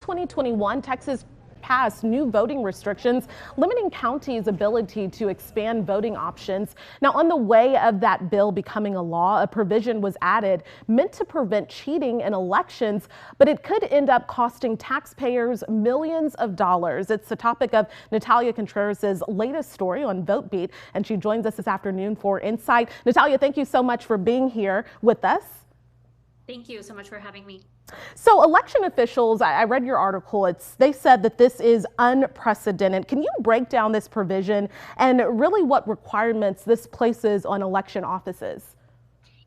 2021, Texas passed new voting restrictions limiting counties' ability to expand voting options. Now, on the way of that bill becoming a law, a provision was added meant to prevent cheating in elections, but it could end up costing taxpayers millions of dollars. It's the topic of Natalia Contreras' latest story on Votebeat, and she joins us this afternoon for Insight. Natalia, thank you so much for being here with us. Thank you so much for having me. So election officials, I read your article, they said that this is unprecedented. Can you break down this provision and really what requirements this places on election offices?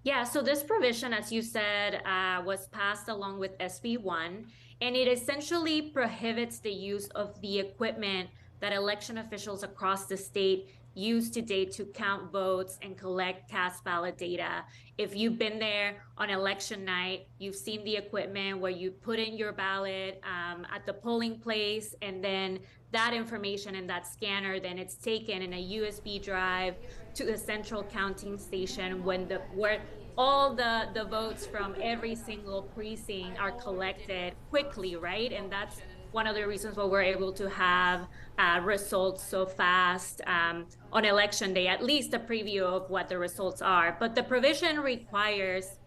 Yeah, so this provision, as you said, was passed along with SB 1, and it essentially prohibits the use of the equipment that election officials across the state use today to count votes and collect cast ballot data. If you've been there on election night, you've seen the equipment where you put in your ballot at the polling place, and then that information in that scanner, then it's taken in a USB drive to the central counting station where all the votes from every single precinct are collected quickly, right? And that's one of the reasons why we're able to have results so fast on election day, at least a preview of what the results are. But the provision requires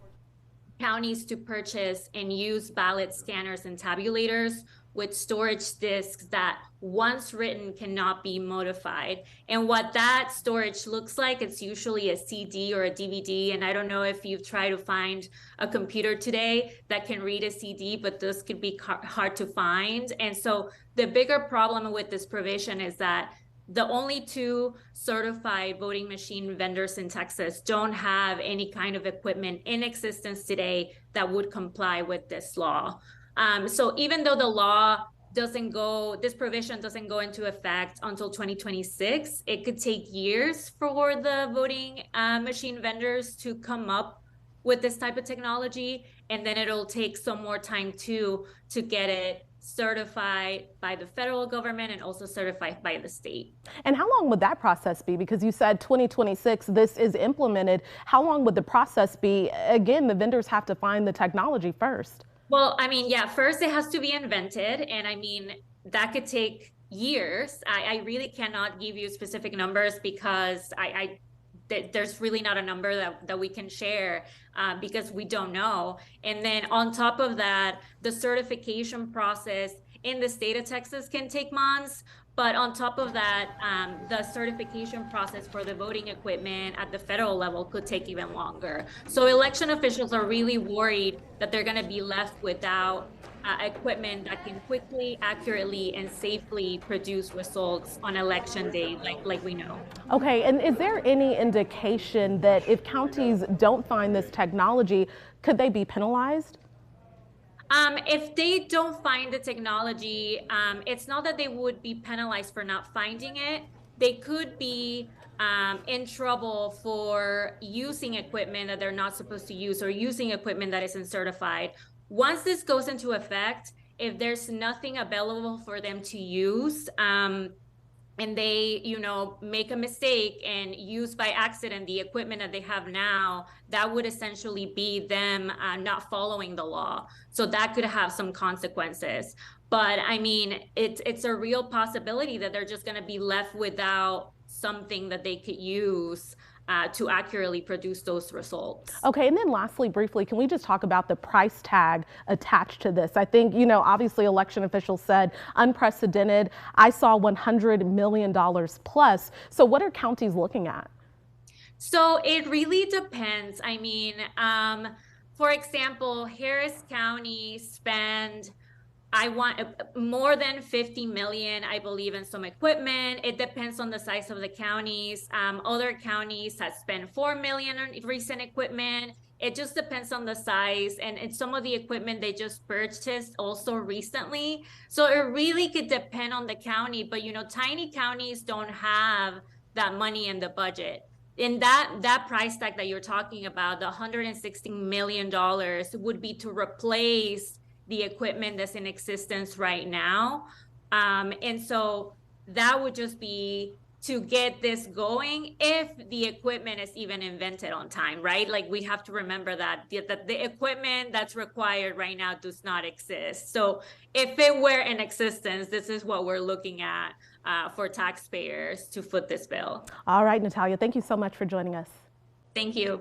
counties to purchase and use ballot scanners and tabulators with storage disks that once written cannot be modified. And what that storage looks like, it's usually a CD or a DVD. And I don't know if you've tried to find a computer today that can read a CD, but those could be hard to find. And so the bigger problem with this provision is that the only two certified voting machine vendors in Texas don't have any kind of equipment in existence today that would comply with this law. So even though the law this provision doesn't go into effect until 2026, it could take years for the voting machine vendors to come up with this type of technology. And then it'll take some more time to get it certified by the federal government and also certified by the state. And how long would that process be? Because you said 2026, this is implemented. How long would the process be? Again, the vendors have to find the technology first. Well, I mean, yeah, first it has to be invented. And I mean, that could take years. I really cannot give you specific numbers because there's really not a number that we can share because we don't know. And then on top of that, the certification process in the state of Texas can take months. But on top of that, the certification process for the voting equipment at the federal level could take even longer. So election officials are really worried that they're going to be left without equipment that can quickly, accurately, and safely produce results on election day, like we know. Okay, and is there any indication that if counties don't find this technology, could they be penalized? If they don't find the technology, it's not that they would be penalized for not finding it. They could be in trouble for using equipment that they're not supposed to use or using equipment that isn't certified. Once this goes into effect, if there's nothing available for them to use, and they, make a mistake and use by accident the equipment that they have now, that would essentially be them not following the law. So that could have some consequences. But I mean, it's a real possibility that they're just going to be left without something that they could use to accurately produce those results. Okay, and then lastly, briefly, can we just talk about the price tag attached to this? I think, obviously election officials said unprecedented. I saw $100 million plus. So what are counties looking at? So it really depends. I mean, for example, Harris County spent more than 50 million, I believe, in some equipment. It depends on the size of the counties. Other counties have spent 4 million on recent equipment. It just depends on the size and some of the equipment they just purchased also recently. So it really could depend on the county, but tiny counties don't have that money in the budget. And that price tag that you're talking about, the $160 million, would be to replace the equipment that's in existence right now. And so that would just be to get this going if the equipment is even invented on time, right? Like we have to remember that the equipment that's required right now does not exist. So if it were in existence, this is what we're looking at for taxpayers to foot this bill. All right, Natalia, thank you so much for joining us. Thank you.